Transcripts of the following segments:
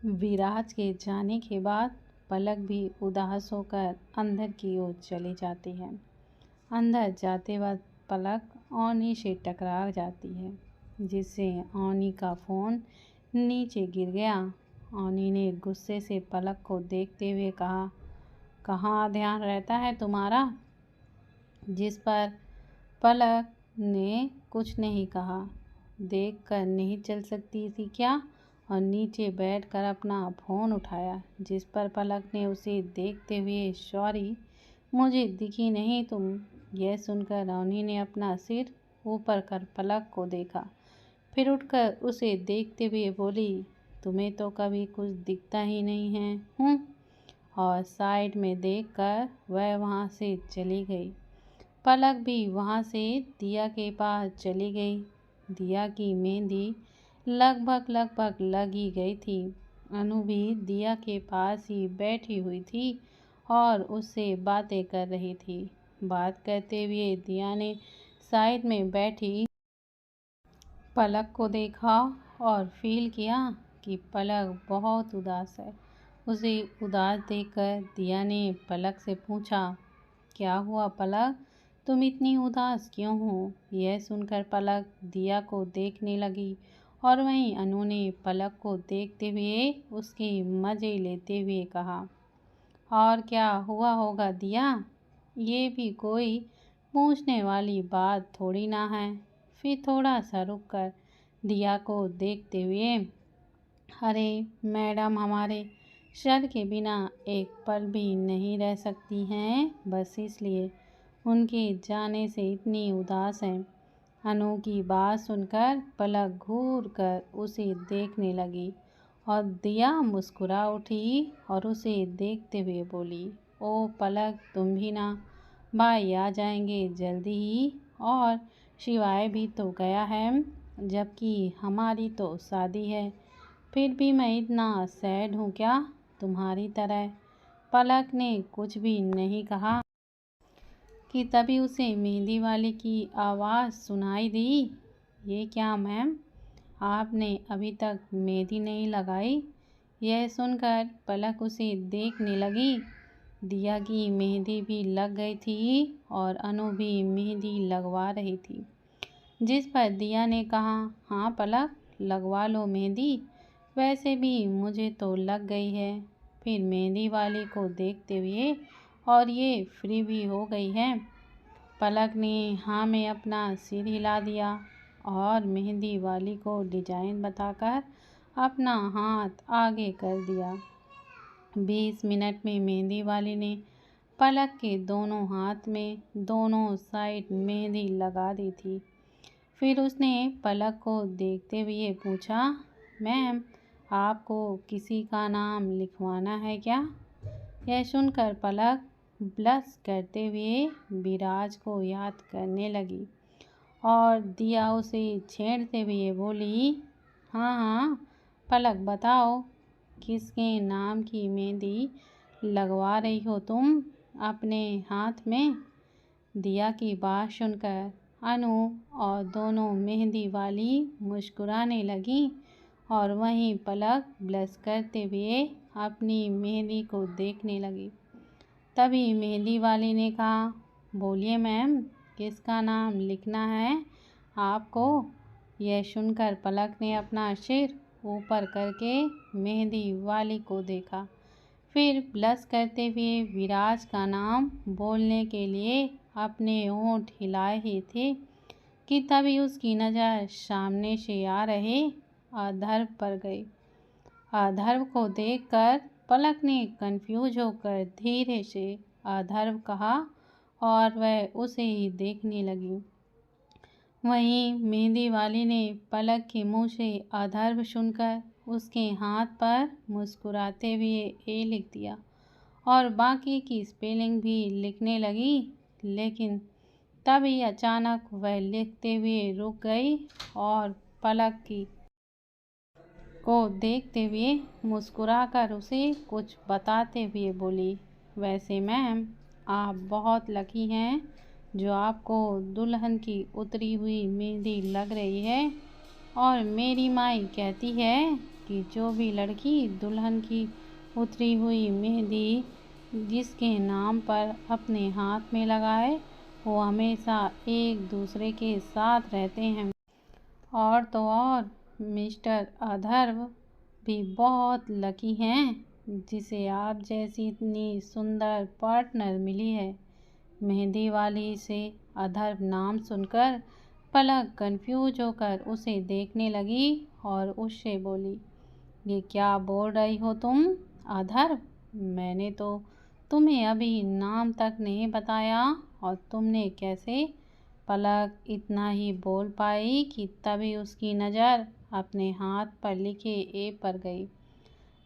विराज के जाने के बाद पलक भी उदास होकर अंदर की ओर चली जाती है। अंदर जाते वक्त पलक औनी से टकरा जाती है, जिससे औनी का फ़ोन नीचे गिर गया। औनी ने गुस्से से पलक को देखते हुए कहा, कहाँ ध्यान रहता है तुम्हारा? जिस पर पलक ने कुछ नहीं कहा। देखकर नहीं चल सकती थी क्या? और नीचे बैठकर अपना फ़ोन उठाया, जिस पर पलक ने उसे देखते हुए, सॉरी मुझे दिखी नहीं तुम। यह सुनकर औनी ने अपना सिर ऊपर कर पलक को देखा, फिर उठकर उसे देखते हुए बोली, तुम्हें तो कभी कुछ दिखता ही नहीं है। और साइड में देखकर वह वहाँ से चली गई। पलक भी वहाँ से दिया के पास चली गई। दिया की मेहंदी लगभग लग ही गई थी। अनु भी दिया के पास ही बैठी हुई थी और उससे बातें कर रही थी। बात करते हुए दिया ने साइड में बैठी पलक को देखा और फील किया कि पलक बहुत उदास है। उसे उदास देखकर दिया ने पलक से पूछा, क्या हुआ पलक, तुम इतनी उदास क्यों हो? यह सुनकर पलक दिया को देखने लगी और वहीं अनु ने पलक को देखते हुए उसके मज़े लेते हुए कहा, और क्या हुआ होगा दिया? ये भी कोई पूछने वाली बात थोड़ी ना है। फिर थोड़ा सा रुक कर दिया को देखते हुए, अरे मैडम हमारे सर के बिना एक पल भी नहीं रह सकती हैं, बस इसलिए उनके जाने से इतनी उदास हैं। अनु की बात सुनकर पलक घूर कर उसे देखने लगी और दिया मुस्कुरा उठी और उसे देखते हुए बोली, ओ पलक तुम भी ना, भाई आ जाएंगे जल्दी ही, और शिवाय भी तो गया है, जबकि हमारी तो शादी है। फिर भी मैं इतना सैड हूँ क्या तुम्हारी तरह? पलक ने कुछ भी नहीं कहा कि तभी उसे मेहंदी वाले की आवाज़ सुनाई दी, ये क्या मैम, आपने अभी तक मेहंदी नहीं लगाई? यह सुनकर पलक उसे देखने लगी। दिया की मेहंदी भी लग गई थी और अनु भी मेहंदी लगवा रही थी, जिस पर दिया ने कहा, हाँ पलक लगवा लो मेहंदी, वैसे भी मुझे तो लग गई है। फिर मेहंदी वाली को देखते हुए, और ये फ्री भी हो गई है। पलक ने हाँ में अपना सिर हिला दिया और मेहंदी वाली को डिजाइन बताकर अपना हाथ आगे कर दिया। 20 मिनट में मेहंदी वाली ने पलक के दोनों हाथ में दोनों साइड मेहंदी लगा दी थी। फिर उसने पलक को देखते हुए पूछा, मैम आपको किसी का नाम लिखवाना है क्या? यह सुनकर पलक ब्लश करते हुए विराज को याद करने लगी और दिया उसे छेड़ते हुए बोली, हाँ हाँ पलक बताओ, किसके नाम की मेहंदी लगवा रही हो तुम अपने हाथ में? दिया की बात सुनकर अनु और दोनों मेहंदी वाली मुस्कुराने लगी और वहीं पलक ब्लश करते हुए अपनी मेहंदी को देखने लगी। तभी मेहंदी वाली ने कहा, बोलिए मैम किसका नाम लिखना है आपको? यह सुनकर पलक ने अपना सिर ऊपर करके मेहंदी वाली को देखा, फिर ब्लश करते हुए विराज का नाम बोलने के लिए अपने होंठ हिलाए ही थे कि तभी उसकी नज़र सामने से आ रहे अधर्व पर गई। अधर्व को देखकर पलक ने कंफ्यूज होकर धीरे से अधर्व कहा और वह उसे ही देखने लगी। वहीं मेहंदी वाली ने पलक के मुंह से अधर्व सुनकर उसके हाथ पर मुस्कुराते हुए ए लिख दिया और बाकी की स्पेलिंग भी लिखने लगी, लेकिन तभी अचानक वह लिखते हुए रुक गई और पलक को देखते हुए मुस्कुराकर उसे कुछ बताते हुए बोली, वैसे मैम आप बहुत लकी हैं जो आपको दुल्हन की उतरी हुई मेहंदी लग रही है, और मेरी माई कहती है कि जो भी लड़की दुल्हन की उतरी हुई मेहंदी जिसके नाम पर अपने हाथ में लगाए वो हमेशा एक दूसरे के साथ रहते हैं। और तो और मिस्टर अथर्व भी बहुत लकी हैं जिसे आप जैसी इतनी सुंदर पार्टनर मिली है। मेहंदी वाली से अथर्व नाम सुनकर पलक कंफ्यूज होकर उसे देखने लगी और उससे बोली, ये क्या बोल रही हो तुम अथर्व? मैंने तो तुम्हें अभी नाम तक नहीं बताया और तुमने कैसे? पलक इतना ही बोल पाई कि तभी उसकी नज़र अपने हाथ पर लिखे ए पर गई,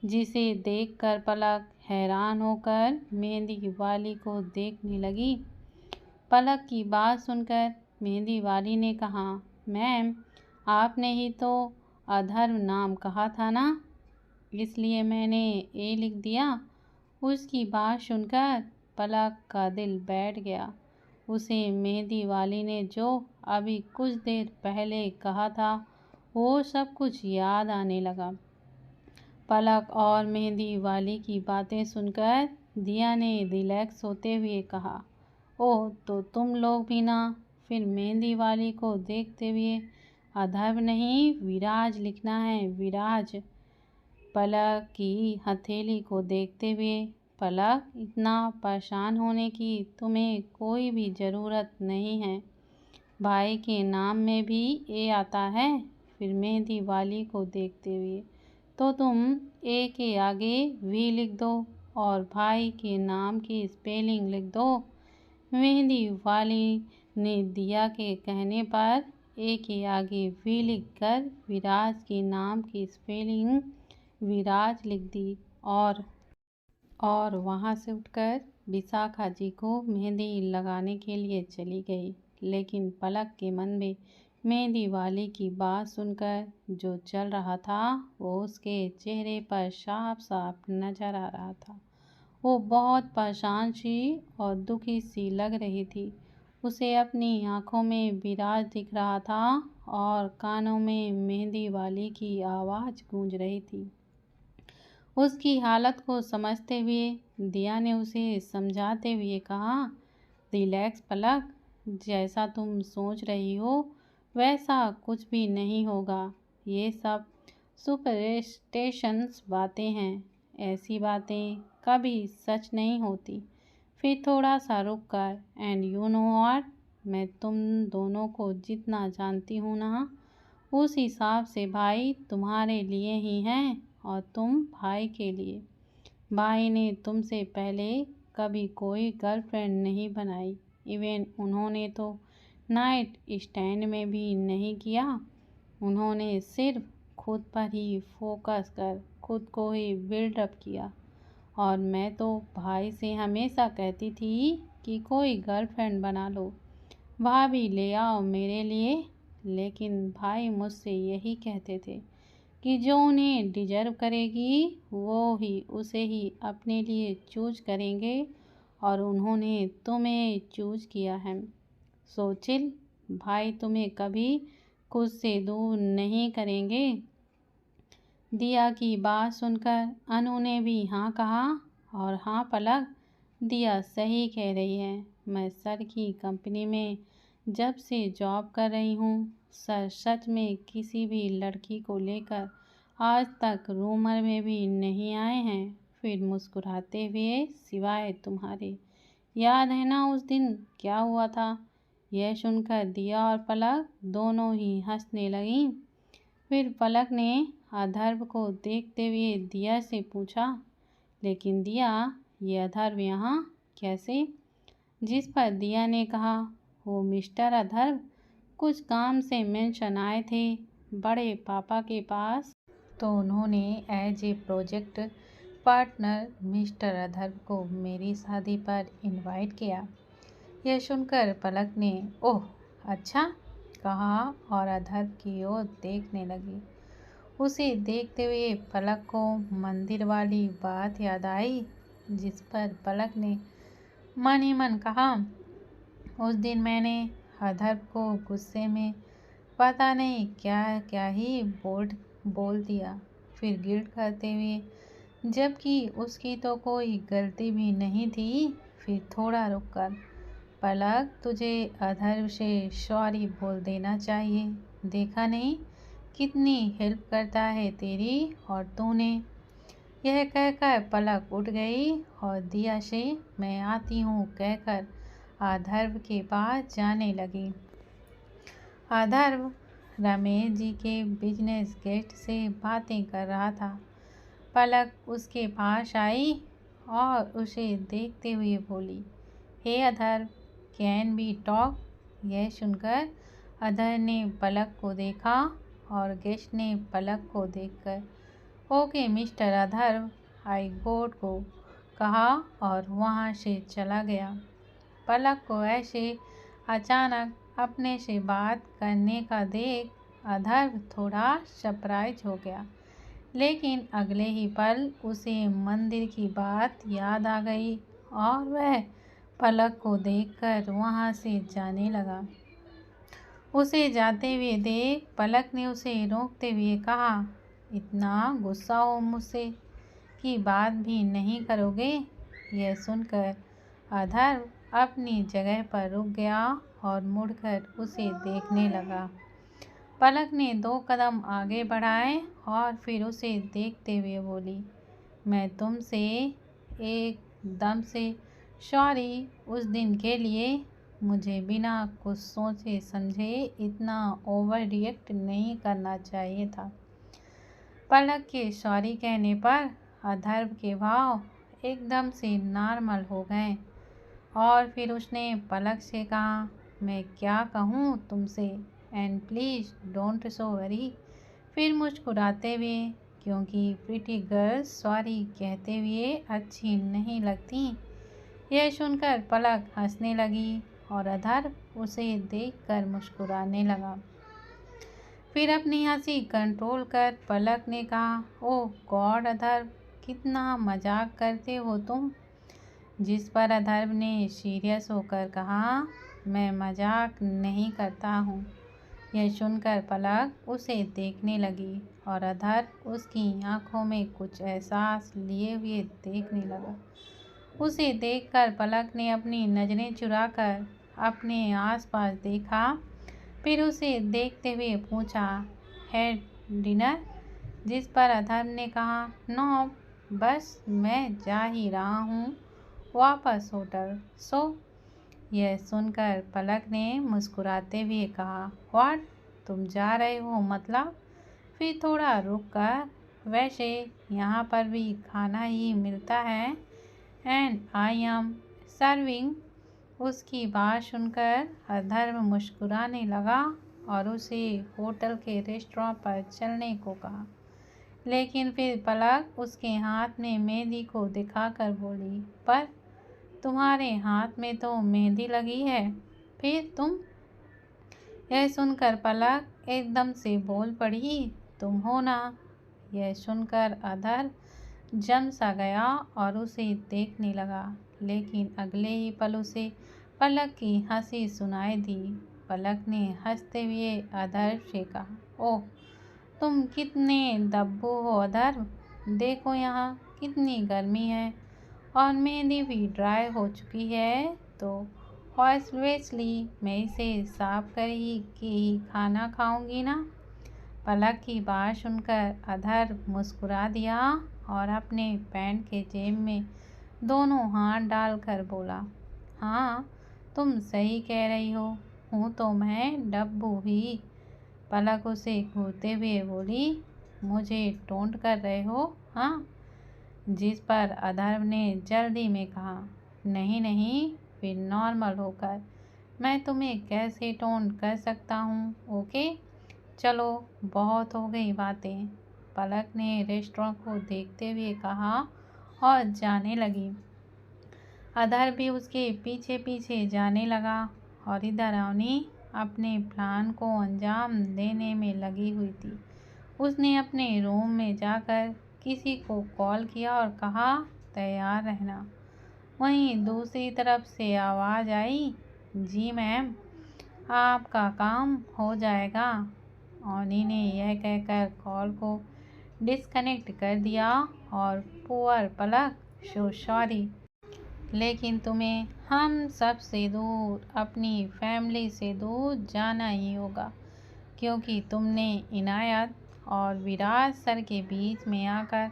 जिसे देखकर पलक हैरान होकर मेहंदी वाली को देखने लगी। पलक की बात सुनकर मेहंदी वाली ने कहा, मैम आपने ही तो अथर्व नाम कहा था ना, इसलिए मैंने ए लिख दिया। उसकी बात सुनकर पलक का दिल बैठ गया। उसे मेहंदी वाली ने जो अभी कुछ देर पहले कहा था वो सब कुछ याद आने लगा। पलक और मेहंदी वाली की बातें सुनकर दिया ने रिलैक्स होते हुए कहा, ओह तो तुम लोग भी ना? फिर मेहंदी वाली को देखते हुए अथर्व नहीं विराज लिखना है, विराज। पलक की हथेली को देखते हुए, पलक इतना परेशान होने की तुम्हें कोई भी ज़रूरत नहीं है, भाई के नाम में भी ए आता है। फिर मेहंदी वाली को देखते हुए, तो तुम ए के आगे वी लिख दो और भाई के नाम की स्पेलिंग लिख दो। मेहंदी वाली ने दिया के कहने पर ए के आगे वी लिखकर विराज के नाम की स्पेलिंग विराज लिख दी और वहाँ से उठकर विशाखा जी को मेहंदी लगाने के लिए चली गई। लेकिन पलक के मन में मेहंदी वाली की बात सुनकर जो चल रहा था वो उसके चेहरे पर साफ साफ नजर आ रहा था। वो बहुत परेशान सी और दुखी सी लग रही थी। उसे अपनी आंखों में विराज दिख रहा था और कानों में मेहंदी वाली की आवाज़ गूंज रही थी। उसकी हालत को समझते हुए दिया ने उसे समझाते हुए कहा, रिलैक्स पलक, जैसा तुम सोच रही हो वैसा कुछ भी नहीं होगा। ये सब सुपरस्टिशंस बातें हैं, ऐसी बातें कभी सच नहीं होती। फिर थोड़ा सा रुक कर, एंड यू नो व्हाट, मैं तुम दोनों को जितना जानती हूँ ना उस हिसाब से भाई तुम्हारे लिए ही हैं और तुम भाई के लिए। भाई ने तुमसे पहले कभी कोई गर्लफ्रेंड नहीं बनाई, इवन उन्होंने तो नाइट स्टैंड में भी नहीं किया। उन्होंने सिर्फ खुद पर ही फोकस कर खुद को ही बिल्डअप किया। और मैं तो भाई से हमेशा कहती थी कि कोई गर्लफ्रेंड बना लो, भाभी ले आओ मेरे लिए, लेकिन भाई मुझसे यही कहते थे कि जो उन्हें डिजर्व करेगी वो ही उसे ही अपने लिए चूज करेंगे और उन्होंने तुम्हें चूज किया है। सो चिल, भाई तुम्हें कभी खुद से दूर नहीं करेंगे। दिया की बात सुनकर अनु ने भी हाँ कहा और हाँ पलक, दिया सही कह रही है। मैं सर की कंपनी में जब से जॉब कर रही हूँ, सर सच में किसी भी लड़की को लेकर आज तक रूमर में भी नहीं आए हैं। फिर मुस्कुराते हुए, सिवाय तुम्हारे, याद है ना उस दिन क्या हुआ था? यह सुनकर दिया और पलक दोनों ही हंसने लगीं। फिर पलक ने अथर्व को देखते हुए दिया से पूछा, लेकिन दिया ये अथर्व यहाँ कैसे? जिस पर दिया ने कहा, वो मिस्टर अथर्व कुछ काम से मेंशन आए थे बड़े पापा के पास, तो उन्होंने as a project partner mister Atharv को मेरी शादी पर इनवाइट किया। यह सुनकर पलक ने ओह अच्छा कहा और अथर्व की ओर देखने लगी। उसे देखते हुए पलक को मंदिर वाली बात याद आई, जिस पर पलक ने मन ही मन कहा, उस दिन मैंने अथर्व को गुस्से में पता नहीं क्या क्या ही बोल दिया। फिर गिल्ट करते हुए, जबकि उसकी तो कोई गलती भी नहीं थी। फिर थोड़ा रुककर, पलक तुझे अधर्व से सॉरी बोल देना चाहिए। देखा नहीं कितनी हेल्प करता है तेरी, और तूने। यह कहकर पलक उठ गई और दिया से मैं आती हूँ कहकर अधर्व के पास जाने लगी। अधर्व रमेश जी के बिजनेस गेस्ट से बातें कर रहा था। पलक उसके पास आई और उसे देखते हुए बोली, हे अधर्व, कैन बी टॉक? यह सुनकर अधर ने पलक को देखा और गेस्ट ने पलक को देखकर ओके मिस्टर अधर्व, आई गोट को कहा और वहाँ से चला गया। पलक को ऐसे अचानक अपने से बात करने का देख अधर्व थोड़ा सरप्राइज हो गया, लेकिन अगले ही पल उसे मंदिर की बात याद आ गई और वह पलक को देखकर वहाँ से जाने लगा। उसे जाते हुए देख पलक ने उसे रोकते हुए कहा, इतना गुस्सा हो मुझसे कि बात भी नहीं करोगे? यह सुनकर अधर्व अपनी जगह पर रुक गया और मुड़कर उसे देखने लगा। पलक ने 2 कदम आगे बढ़ाए और फिर उसे देखते हुए बोली, मैं तुमसे एकदम से सॉरी उस दिन के लिए। मुझे बिना कुछ सोचे समझे इतना ओवर रिएक्ट नहीं करना चाहिए था। पलक के सॉरी कहने पर अधर्व के भाव एकदम से नॉर्मल हो गए और फिर उसने पलक से कहा, मैं क्या कहूँ तुमसे, and please don't so worry. फिर मुस्कुराते हुए, क्योंकि प्रिटी गर्ल्स सॉरी कहते हुए अच्छी नहीं लगती। यह सुनकर पलक हंसने लगी और अधर्व उसे देखकर मुस्कुराने लगा। फिर अपनी हंसी कंट्रोल कर पलक ने कहा, ओह गॉड अधर्व, कितना मजाक करते हो तुम। जिस पर अधर्व ने सीरियस होकर कहा, मैं मजाक नहीं करता हूँ। यह सुनकर पलक उसे देखने लगी और अधर्व उसकी आंखों में कुछ एहसास लिए हुए देखने लगा। उसे देखकर पलक ने अपनी नज़रें चुराकर अपने आसपास देखा, फिर उसे देखते हुए पूछा, है डिनर? जिस पर अधर्व ने कहा, नो, बस मैं जा ही रहा हूँ वापस होटल। सो यह सुनकर पलक ने मुस्कुराते हुए कहा, व्हाट, तुम जा रहे हो मतलब? फिर थोड़ा रुक कर, वैसे यहाँ पर भी खाना ही मिलता है एंड आई एम सर्विंग। उसकी बात सुनकर अधर्व मुस्कुराने लगा और उसे होटल के रेस्टोरेंट पर चलने को कहा, लेकिन फिर पलक उसके हाथ में मेहंदी को दिखाकर बोली, पर तुम्हारे हाथ में तो मेहंदी लगी है, फिर तुम? यह सुनकर पलक एकदम से बोल पड़ी, तुम हो ना। यह सुनकर अधर जम सा गया और उसे देखने लगा, लेकिन अगले ही पल उसे पलक की हंसी सुनाई दी। पलक ने हंसते हुए अधर से कहा, ओह तुम कितने दब्बू हो अधर, देखो यहाँ कितनी गर्मी है और मेहंदी भी ड्राई हो चुकी है, तो ऑब्वियसली मैं इसे साफ कर ही खाना खाऊंगी ना। पलक की बात सुनकर अधर मुस्कुरा दिया और अपने पैंट के जेब में दोनों हाथ डालकर बोला, हाँ तुम सही कह रही हो, हूँ तो मैं डब्बू ही। पलक उसे घूरते हुए बोली, मुझे टोंट कर रहे हो हाँ? जिस पर अधर्व ने जल्दी में कहा, नहीं नहीं, फिर नॉर्मल होकर मैं तुम्हें कैसे टोंट कर सकता हूँ, ओके चलो बहुत हो गई बातें। पलक ने रेस्टोरेंट को देखते हुए कहा और जाने लगी। अधर भी उसके पीछे पीछे जाने लगा और इधर अवनी अपने प्लान को अंजाम देने में लगी हुई थी। उसने अपने रूम में जाकर किसी को कॉल किया और कहा, तैयार रहना। वहीं दूसरी तरफ से आवाज़ आई, जी मैम, आपका काम हो जाएगा। अवनी ने यह कहकर कॉल को डिस्कनेक्ट कर दिया और पुअर पलक, सो सॉरी, लेकिन तुम्हें हम सब से दूर, अपनी फैमिली से दूर जाना ही होगा, क्योंकि तुमने इनायत और विराज सर के बीच में आकर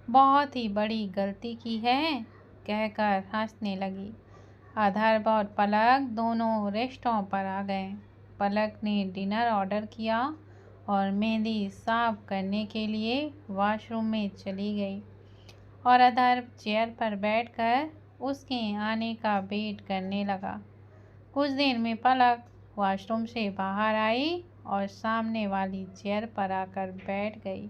बहुत ही बड़ी गलती की है, कहकर हंसने लगी। अधर्व और पलक दोनों रेस्टोरेंट पर आ गए। पलक ने डिनर ऑर्डर किया और मेहंदी साफ करने के लिए वॉशरूम में चली गई और अधर्व चेयर पर बैठकर उसके आने का वेट करने लगा। कुछ देर में पलक वॉशरूम से बाहर आई और सामने वाली चेयर पर आकर बैठ गई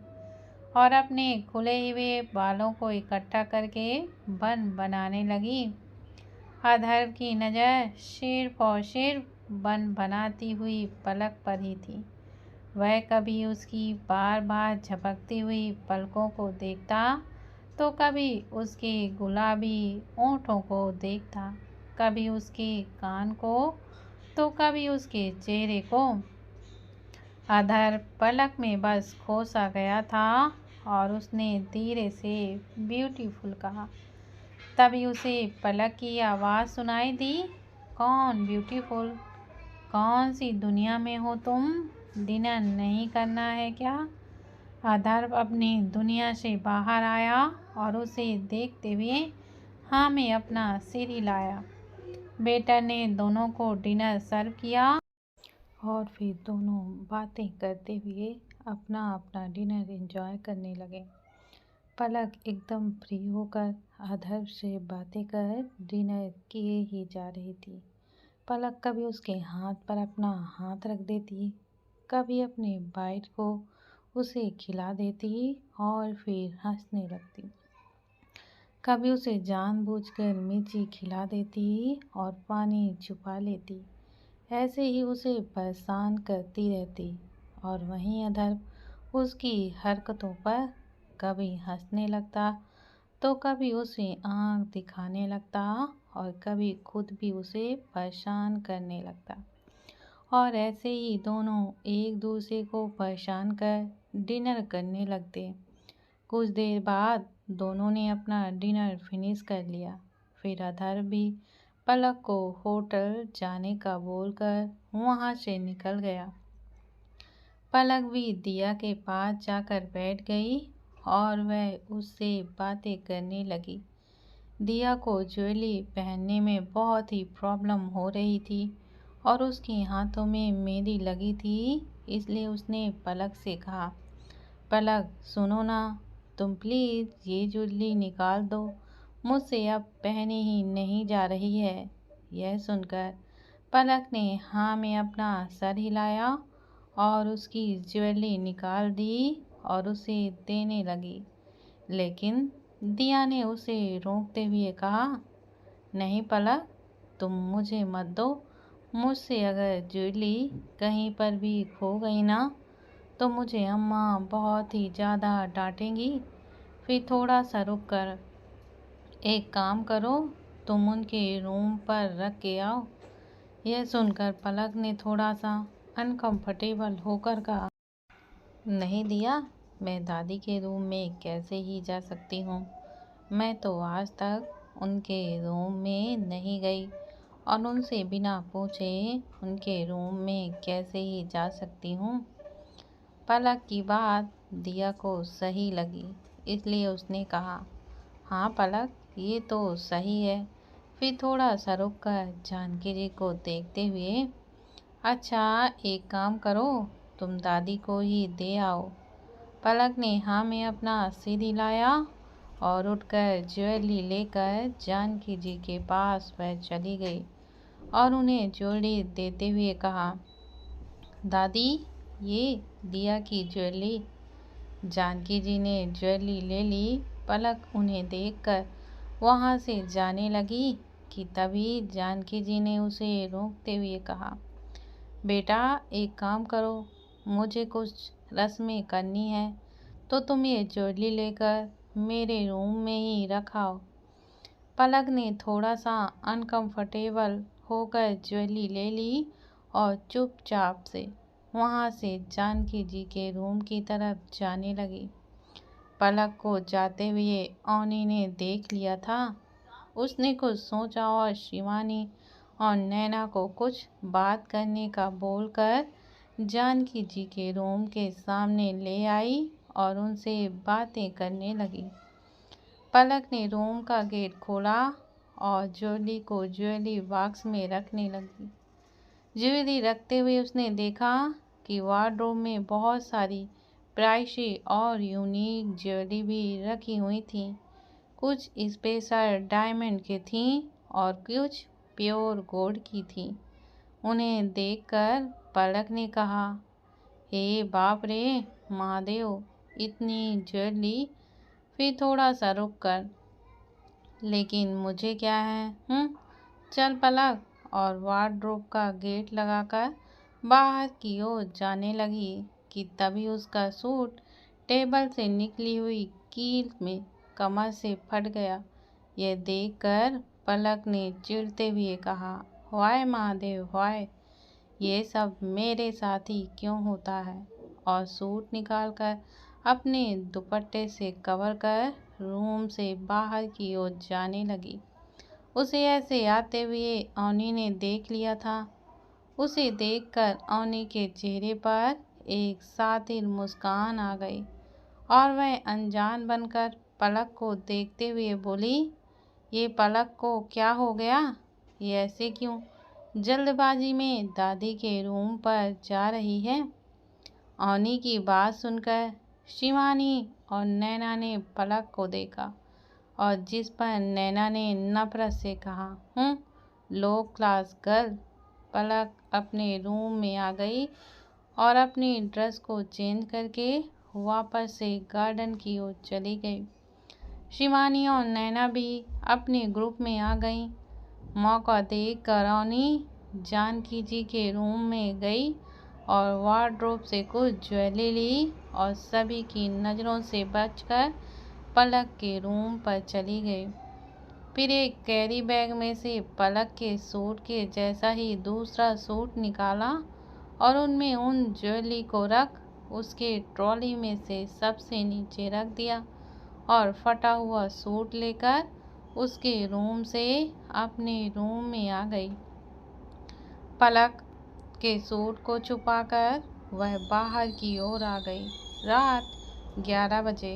और अपने खुले हुए बालों को इकट्ठा करके बन बनाने लगी। अधर्व की नज़र सिर्फ और सिर्फ बन बनाती हुई पलक पर ही थी। वह कभी उसकी बार बार झपकती हुई पलकों को देखता, तो कभी उसके गुलाबी होठों को देखता, कभी उसके कान को, तो कभी उसके चेहरे को। अधर्व पलक में बस खो सा गया था और उसने धीरे से ब्यूटीफुल कहा। तभी उसे पलक की आवाज़ सुनाई दी, कौन ब्यूटीफुल? कौन सी दुनिया में हो तुम? डिनर नहीं करना है क्या? अधर्व अपनी दुनिया से बाहर आया और उसे देखते हुए हाँ में अपना सिर हिलाया। वेटर ने दोनों को डिनर सर्व किया और फिर दोनों बातें करते हुए अपना अपना डिनर एंजॉय करने लगे। पलक एकदम फ्री होकर अधर्व से बातें कर डिनर किए ही जा रही थी। पलक कभी उसके हाथ पर अपना हाथ रख देती, कभी अपने बाइट को उसे खिला देती और फिर हंसने लगती। कभी उसे जानबूझकर मिर्ची खिला देती और पानी छुपा लेती। ऐसे ही उसे परेशान करती रहती और वहीं अधर्व उसकी हरकतों पर कभी हंसने लगता, तो कभी उसे आँख दिखाने लगता और कभी खुद भी उसे परेशान करने लगता। और ऐसे ही दोनों एक दूसरे को परेशान कर डिनर करने लगते। कुछ देर बाद दोनों ने अपना डिनर फिनिश कर लिया। फिर अधर्व भी पलक को होटल जाने का बोलकर वहाँ से निकल गया। पलक भी दिया के पास जाकर बैठ गई और वह उससे बातें करने लगी। दिया को ज्वेलरी पहनने में बहुत ही प्रॉब्लम हो रही थी और उसके हाथों में मेहंदी लगी थी, इसलिए उसने पलक से कहा, पलक सुनो ना, तुम प्लीज़ ये ज्वेलरी निकाल दो, मुझसे अब पहनी ही नहीं जा रही है। यह सुनकर पलक ने हाँ में अपना सर हिलाया और उसकी ज्वेलरी निकाल दी और उसे देने लगी। लेकिन दिया ने उसे रोकते हुए कहा, नहीं पलक, तुम मुझे मत दो। मुझसे अगर ज्वेलरी कहीं पर भी खो गई ना, तो मुझे अम्मा बहुत ही ज़्यादा डांटेंगी। फिर थोड़ा सा रुक कर एक काम करो, तुम उनके रूम पर रख के आओ। यह सुनकर पलक ने थोड़ा सा अनकंफर्टेबल होकर कहा, नहीं दिया, मैं दादी के रूम में कैसे ही जा सकती हूँ। मैं तो आज तक उनके रूम में नहीं गई और उनसे बिना पूछे उनके रूम में कैसे ही जा सकती हूँ। पलक की बात दिया को सही लगी, इसलिए उसने कहा, हाँ पलक, ये तो सही है। फिर थोड़ा सा रुक कर जानकी जी को देखते हुए, अच्छा एक काम करो, तुम दादी को ही दे आओ। पलक ने हाँ में अपना सिर हिलाया और उठकर ज्वेलरी लेकर जानकी जी के पास वह चली गई और उन्हें ज्वेलरी देते हुए कहा, दादी ये दिया की ज्वेलरी। जानकी जी ने ज्वेलरी ले ली। पलक उन्हें देखकर वहाँ से जाने लगी कि तभी जानकी जी ने उसे रोकते हुए कहा, बेटा एक काम करो, मुझे कुछ रस्में करनी है, तो तुम ये ज्वेलरी लेकर मेरे रूम में ही रखाओ। पलक ने थोड़ा सा अनकंफर्टेबल होकर ज्वेलरी ले ली और चुपचाप से वहाँ से जानकी जी के रूम की तरफ जाने लगी। पलक को जाते हुए अवनी ने देख लिया था। उसने कुछ सोचा और शिवानी और नैना को कुछ बात करने का बोलकर जानकी जी के रूम के सामने ले आई और उनसे बातें करने लगी। पलक ने रूम का गेट खोला और ज्वेलरी को ज्वेलरी बॉक्स में रखने लगी। ज्वेलरी रखते हुए उसने देखा कि वार्डरोब में बहुत सारी प्राइसी और यूनिक ज्वेलरी भी रखी हुई थी। कुछ स्पेशल डायमंड की थी और कुछ प्योर गोल्ड की थी। उन्हें देखकर पलक ने कहा, हे बाप रे महादेव, इतनी ज्वेलरी। फिर थोड़ा सा रुक कर, लेकिन मुझे क्या है, चल पलक। और वार्डरोब का गेट लगाकर बाहर की ओर जाने लगी कि तभी उसका सूट टेबल से निकली हुई कील में कमर से फट गया। यह देखकर पलक ने चिढ़ते हुए कहा, हाय महादेव हाय, ये सब मेरे साथ ही क्यों होता है। और सूट निकालकर अपने दुपट्टे से कवर कर रूम से बाहर की ओर जाने लगी। उसे ऐसे आते हुए अवनी ने देख लिया था। उसे देखकर अवनी के चेहरे पर एक सातिर मुस्कान आ गई और वह अनजान बनकर पलक को देखते हुए बोली, ये पलक को क्या हो गया, ये ऐसे क्यों जल्दबाजी में दादी के रूम पर जा रही है। अवनी की बात सुनकर शिवानी और नैना ने पलक को देखा और जिस पर नैना ने नफरत से कहा, लो क्लास गर्ल। पलक अपने रूम में आ गई और अपनी ड्रेस को चेंज करके वापस से गार्डन की ओर चली गई। शिवानी और नैना भी अपने ग्रुप में आ गईं। मौका देखकर अवनी जानकी जी के रूम में गई और वार्डरोब से कुछ ज्वेलरी ली और सभी की नज़रों से बचकर पलक के रूम पर चली गई। फिर एक कैरी बैग में से पलक के सूट के जैसा ही दूसरा सूट निकाला और उनमें उन ज्वेलरी को रख उसके ट्रॉली में से सबसे नीचे रख दिया और फटा हुआ सूट लेकर उसके रूम से अपने रूम में आ गई। पलक के सूट को छुपाकर वह बाहर की ओर आ गई। रात 11 बजे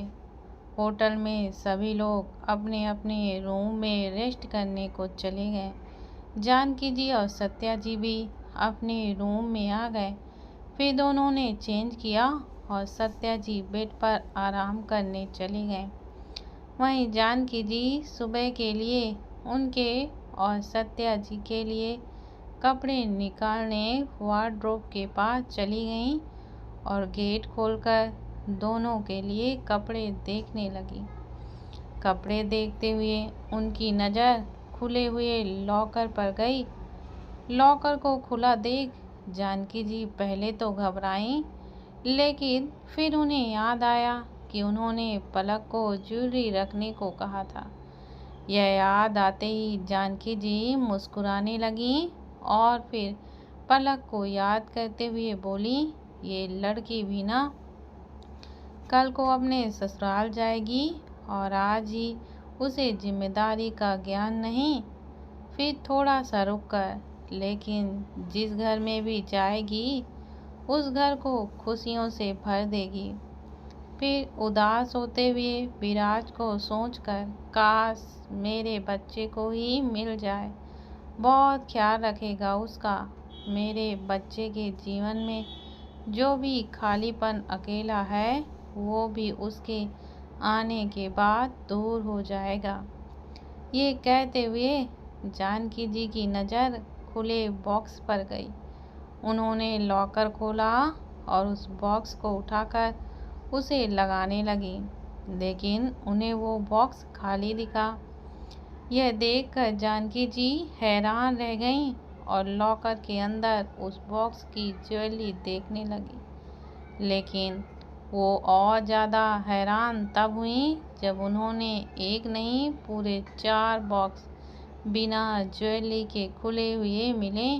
होटल में सभी लोग अपने अपने रूम में रेस्ट करने को चले गए। जानकी जी और सत्या जी भी अपने रूम में आ गए। फिर दोनों ने चेंज किया और सत्या जी बेड पर आराम करने चले गए। वहीं जानकी जी सुबह के लिए उनके और सत्या जी के लिए कपड़े निकालने वार्डरोब के पास चली गईं और गेट खोलकर दोनों के लिए कपड़े देखने लगी। कपड़े देखते हुए उनकी नज़र खुले हुए लॉकर पर गई। लॉकर को खुला देख जानकी जी पहले तो घबराईं, लेकिन फिर उन्हें याद आया कि उन्होंने पलक को ज्वेलरी रखने को कहा था। यह याद आते ही जानकी जी मुस्कुराने लगीं और फिर पलक को याद करते हुए बोली, ये लड़की भी ना कल को अपने ससुराल जाएगी और आज ही उसे जिम्मेदारी का ज्ञान नहीं। फिर थोड़ा सा रुक कर, लेकिन जिस घर में भी जाएगी उस घर को खुशियों से भर देगी। फिर उदास होते हुए विराज को सोचकर, काश मेरे बच्चे को ही मिल जाए, बहुत ख्याल रखेगा उसका। मेरे बच्चे के जीवन में जो भी खालीपन अकेला है वो भी उसके आने के बाद दूर हो जाएगा। ये कहते हुए जानकी जी की नज़र खुले बॉक्स पर गई। उन्होंने लॉकर खोला और उस बॉक्स को उठाकर उसे लगाने लगी, लेकिन उन्हें वो बॉक्स खाली दिखा। यह देखकर जानकी जी हैरान रह गईं और लॉकर के अंदर उस बॉक्स की ज्वेलरी देखने लगी। लेकिन वो और ज़्यादा हैरान तब हुई जब उन्होंने एक नहीं पूरे 4 बॉक्स बिना ज्वेलरी के खुले हुए मिले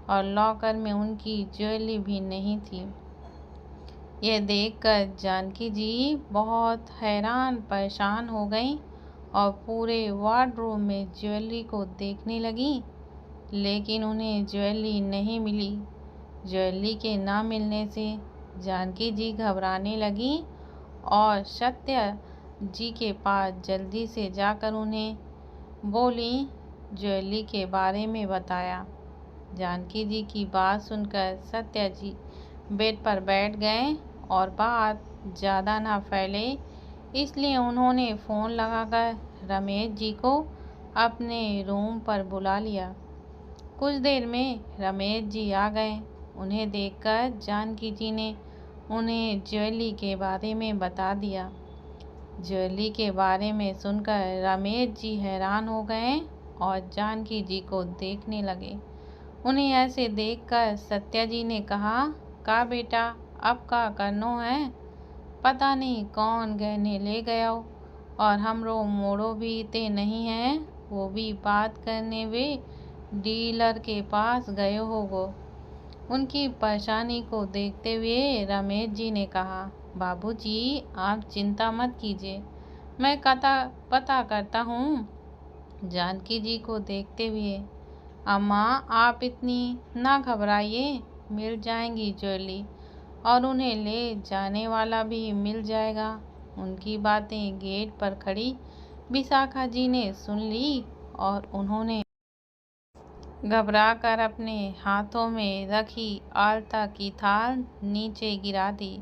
और लॉकर में उनकी ज्वेलरी भी नहीं थी। यह देखकर जानकी जी बहुत हैरान परेशान हो गईं और पूरे वार्डरोब में ज्वेलरी को देखने लगी, लेकिन उन्हें ज्वेलरी नहीं मिली। ज्वेलरी के ना मिलने से जानकी जी घबराने लगी और सत्या जी के पास जल्दी से जाकर उन्हें बोली, ज्वेलरी के बारे में बताया। जानकी जी की बात सुनकर सत्या जी बेड पर बैठ गए और बात ज़्यादा ना फैले इसलिए उन्होंने फ़ोन लगाकर रमेश जी को अपने रूम पर बुला लिया। कुछ देर में रमेश जी आ गए। उन्हें देखकर जानकी जी ने उन्हें ज्वेलरी के बारे में बता दिया। ज्वेलरी के बारे में सुनकर रमेश जी हैरान हो गए और जानकी जी को देखने लगे। उन्हें ऐसे देखकर सत्या जी ने कहा, का बेटा अब का करनो है? पता नहीं कौन गहने ले गया हो और हमरो मोड़ो भी ते नहीं है, वो भी बात करने वे डीलर के पास गए होगो। उनकी परेशानी को देखते हुए रमेश जी ने कहा, बाबूजी आप चिंता मत कीजिए, मैं पता करता हूँ। जानकी जी को देखते हुए, अम्मा आप इतनी ना घबराइए, मिल जाएंगी ज्वेलरी और उन्हें ले जाने वाला भी मिल जाएगा। उनकी बातें गेट पर खड़ी विशाखा जी ने सुन ली और उन्होंने घबराकर अपने हाथों में रखी आलता की थाल नीचे गिरा दी।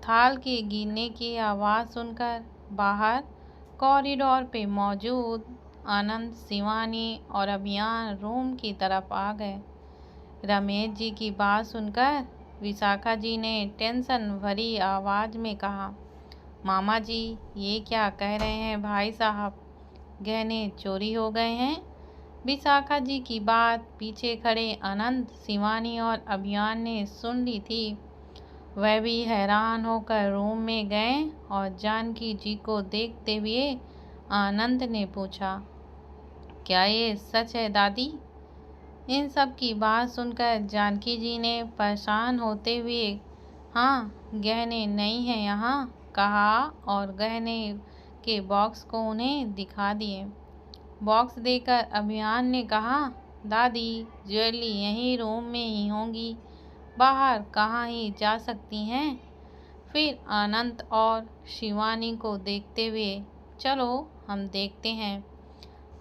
थाल के गिरने की आवाज़ सुनकर बाहर कॉरिडोर पे मौजूद आनंद, शिवानी और अभियान रूम की तरफ आ गए। रमेश जी की बात सुनकर विशाखा जी ने टेंशन भरी आवाज़ में कहा, मामा जी ये क्या कह रहे हैं भाई साहब, गहने चोरी हो गए हैं? विशाखा जी की बात पीछे खड़े आनंद, शिवानी और अभियान ने सुन ली थी। वह भी हैरान होकर रूम में गए और जानकी जी को देखते हुए आनंद ने पूछा, क्या ये सच है दादी? इन सब की बात सुनकर जानकी जी ने परेशान होते हुए हाँ गहने नहीं हैं यहाँ कहा और गहने के बॉक्स को उन्हें दिखा दिए। बॉक्स देकर अभियान ने कहा, दादी ज्वेलरी यहीं रूम में ही होंगी, बाहर कहाँ ही जा सकती हैं। फिर आनंद और शिवानी को देखते हुए, चलो हम देखते हैं।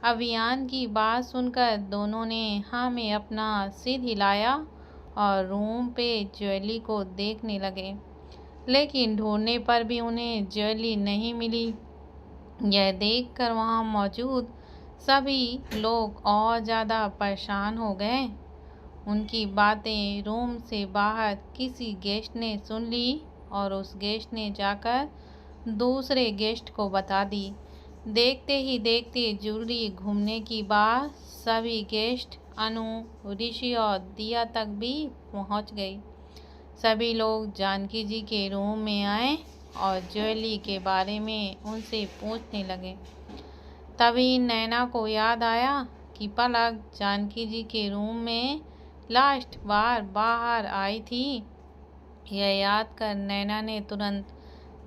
अभियान की बात सुनकर दोनों ने हाँ में अपना सिर हिलाया और रूम पे ज्वेलरी को देखने लगे, लेकिन ढूंढने पर भी उन्हें ज्वेलरी नहीं मिली। यह देखकर वहाँ मौजूद सभी लोग और ज़्यादा परेशान हो गए। उनकी बातें रूम से बाहर किसी गेस्ट ने सुन ली और उस गेस्ट ने जाकर दूसरे गेस्ट को बता दी। देखते ही देखते ज्वेलरी घूमने की बात सभी गेस्ट अनु, ऋषि और दिया तक भी पहुंच गई। सभी लोग जानकी जी के रूम में आए और ज्वेलरी के बारे में उनसे पूछने लगे। तभी नैना को याद आया कि पलक जानकी जी के रूम में लास्ट बार बाहर आई थी। यह याद कर नैना ने तुरंत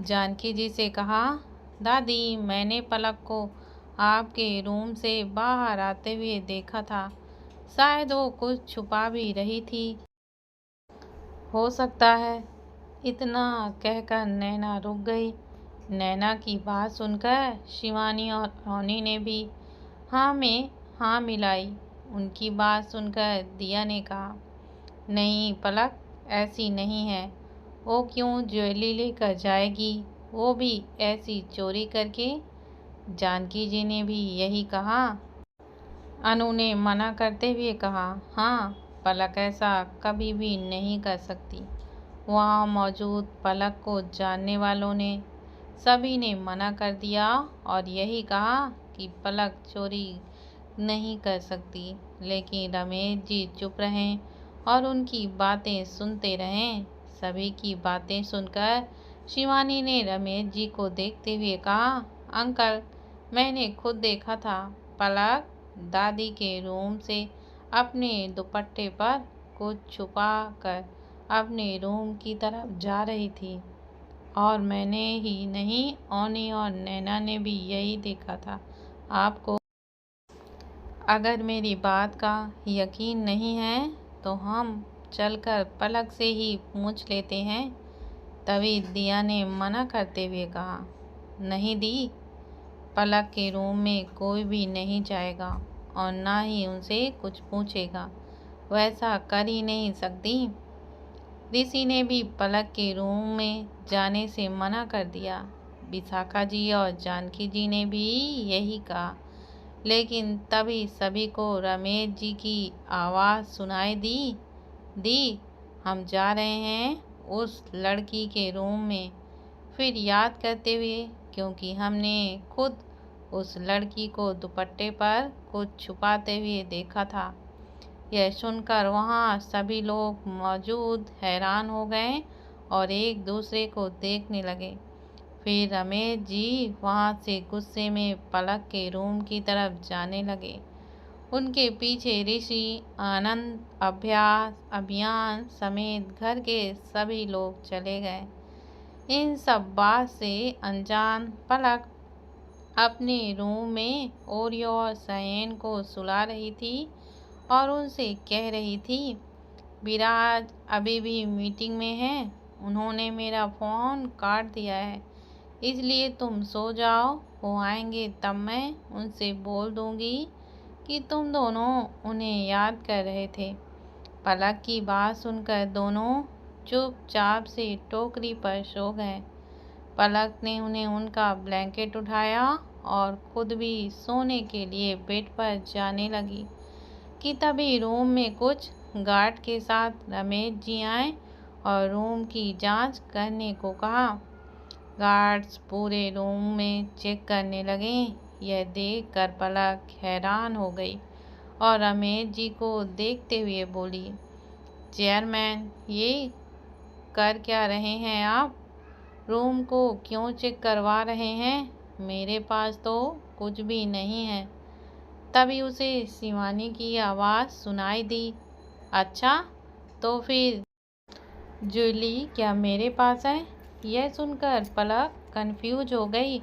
जानकी जी से कहा, दादी मैंने पलक को आपके रूम से बाहर आते हुए देखा था, शायद वो कुछ छुपा भी रही थी, हो सकता है। इतना कहकर नैना रुक गई। नैना की बात सुनकर शिवानी और रोनी ने भी हाँ में हाँ मिलाई। उनकी बात सुनकर दिया ने कहा, नहीं पलक ऐसी नहीं है, वो क्यों ज्वेलरी लेकर जाएगी, वो भी ऐसी चोरी करके। जानकी जी ने भी यही कहा। अनु ने मना करते हुए कहा, हाँ पलक ऐसा कभी भी नहीं कर सकती। वहाँ मौजूद पलक को जानने वालों ने सभी ने मना कर दिया और यही कहा कि पलक चोरी नहीं कर सकती। लेकिन रमेश जी चुप रहें और उनकी बातें सुनते रहें। सभी की बातें सुनकर शिवानी ने रमेश जी को देखते हुए कहा, अंकल मैंने खुद देखा था, पलक दादी के रूम से अपने दुपट्टे पर कुछ छुपा कर अपने रूम की तरफ जा रही थी और मैंने ही नहीं, ओनी और नैना ने भी यही देखा था। आपको अगर मेरी बात का यकीन नहीं है तो हम चलकर पलक से ही पूछ लेते हैं। तभी दिया ने मना करते हुए कहा, नहीं दी, पलक के रूम में कोई भी नहीं जाएगा और ना ही उनसे कुछ पूछेगा, वैसा कर ही नहीं सकती। ऋषि ने भी पलक के रूम में जाने से मना कर दिया। विशाखा जी और जानकी जी ने भी यही कहा, लेकिन तभी सभी को रमेश जी की आवाज़ सुनाई दी, हम जा रहे हैं उस लड़की के रूम में। फिर याद करते हुए, क्योंकि हमने खुद उस लड़की को दुपट्टे पर कुछ छुपाते हुए देखा था। यह सुनकर वहाँ सभी लोग मौजूद हैरान हो गए और एक दूसरे को देखने लगे। फिर रमेश जी वहाँ से गुस्से में पलक के रूम की तरफ जाने लगे। उनके पीछे ऋषि, आनंद, अभियान समेत घर के सभी लोग चले गए। इन सब बात से अनजान पलक अपने रूम में ओरियो और सैन को सुला रही थी और उनसे कह रही थी, विराज अभी भी मीटिंग में है, उन्होंने मेरा फ़ोन काट दिया है, इसलिए तुम सो जाओ, वो आएंगे तब मैं उनसे बोल दूंगी कि तुम दोनों उन्हें याद कर रहे थे। पलक की बात सुनकर दोनों चुपचाप से टोकरी पर सो गए। पलक ने उन्हें उनका ब्लैंकेट उठाया और खुद भी सोने के लिए बेड पर जाने लगी कि तभी रूम में कुछ गार्ड के साथ रमेश जी आए और रूम की जांच करने को कहा। गार्ड्स पूरे रूम में चेक करने लगे। यह देखकर पलक हैरान हो गई और रमेश जी को देखते हुए बोली, चेयरमैन, ये कर क्या रहे हैं आप? रूम को क्यों चेक करवा रहे हैं? मेरे पास तो कुछ भी नहीं है। तभी उसे शिवानी की आवाज़ सुनाई दी, अच्छा तो फिर ज्वेली क्या मेरे पास है? यह सुनकर पलक कंफ्यूज हो गई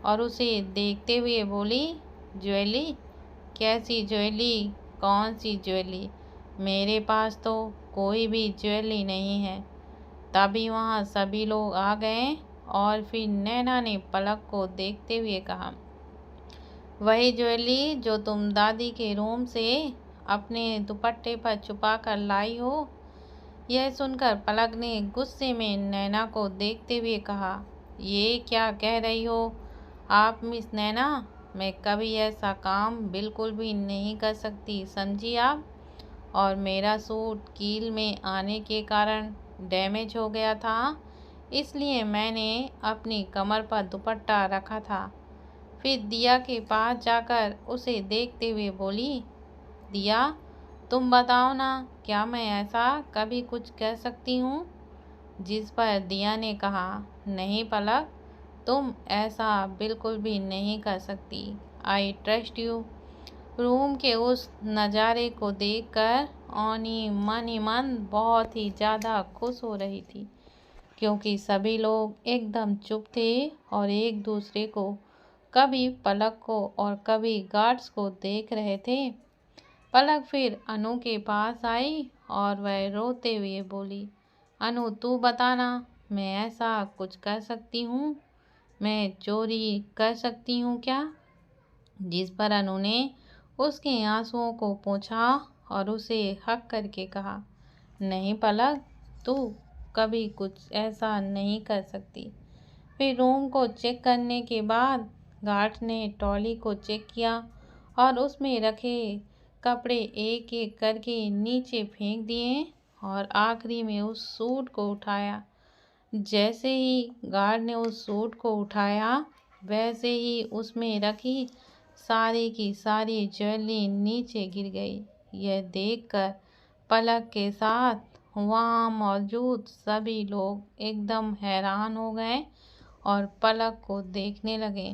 और उसे देखते हुए बोली, ज्वेली? कैसी ज्वेली? कौन सी ज्वेली? मेरे पास तो कोई भी ज्वेली नहीं है। तभी वहाँ सभी लोग आ गए और फिर नैना ने पलक को देखते हुए कहा, वही ज्वेली जो तुम दादी के रूम से अपने दुपट्टे पर छुपा कर लाई हो। यह सुनकर पलक ने गुस्से में नैना को देखते हुए कहा, ये क्या कह रही हो आप मिस नैना? मैं कभी ऐसा काम बिल्कुल भी नहीं कर सकती, समझी आप? और मेरा सूट कील में आने के कारण डैमेज हो गया था, इसलिए मैंने अपनी कमर पर दुपट्टा रखा था। फिर दिया के पास जाकर उसे देखते हुए बोली, दिया, तुम बताओ ना, क्या मैं ऐसा कभी कुछ कह सकती हूँ? जिस पर दिया ने कहा, नहीं पलक, तुम ऐसा बिल्कुल भी नहीं कर सकती। I trust you. रूम के उस नज़ारे को देखकर ओनी मन ही मन बहुत ही ज़्यादा खुश हो रही थी, क्योंकि सभी लोग एकदम चुप थे और एक दूसरे को, कभी पलक को और कभी गार्ड्स को देख रहे थे। पलक फिर अनु के पास आई और वह रोते हुए बोली, अनु तू बताना, मैं ऐसा कुछ कर सकती हूँ? मैं चोरी कर सकती हूँ क्या? जिस पर अनु ने उसके आंसुओं को पोंछा और उसे हक करके कहा, नहीं पलक, तू कभी कुछ ऐसा नहीं कर सकती। फिर रूम को चेक करने के बाद गार्ड ने ट्रॉली को चेक किया और उसमें रखे कपड़े एक एक करके नीचे फेंक दिए और आखिरी में उस सूट को उठाया। जैसे ही गार्ड ने उस सूट को उठाया, वैसे ही उसमें रखी सारी की सारी ज्वेलरी नीचे गिर गई। यह देखकर पलक के साथ वहाँ मौजूद सभी लोग एकदम हैरान हो गए और पलक को देखने लगे।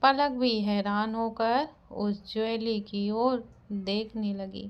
पलक भी हैरान होकर उस ज्वेलरी की ओर देखने लगी।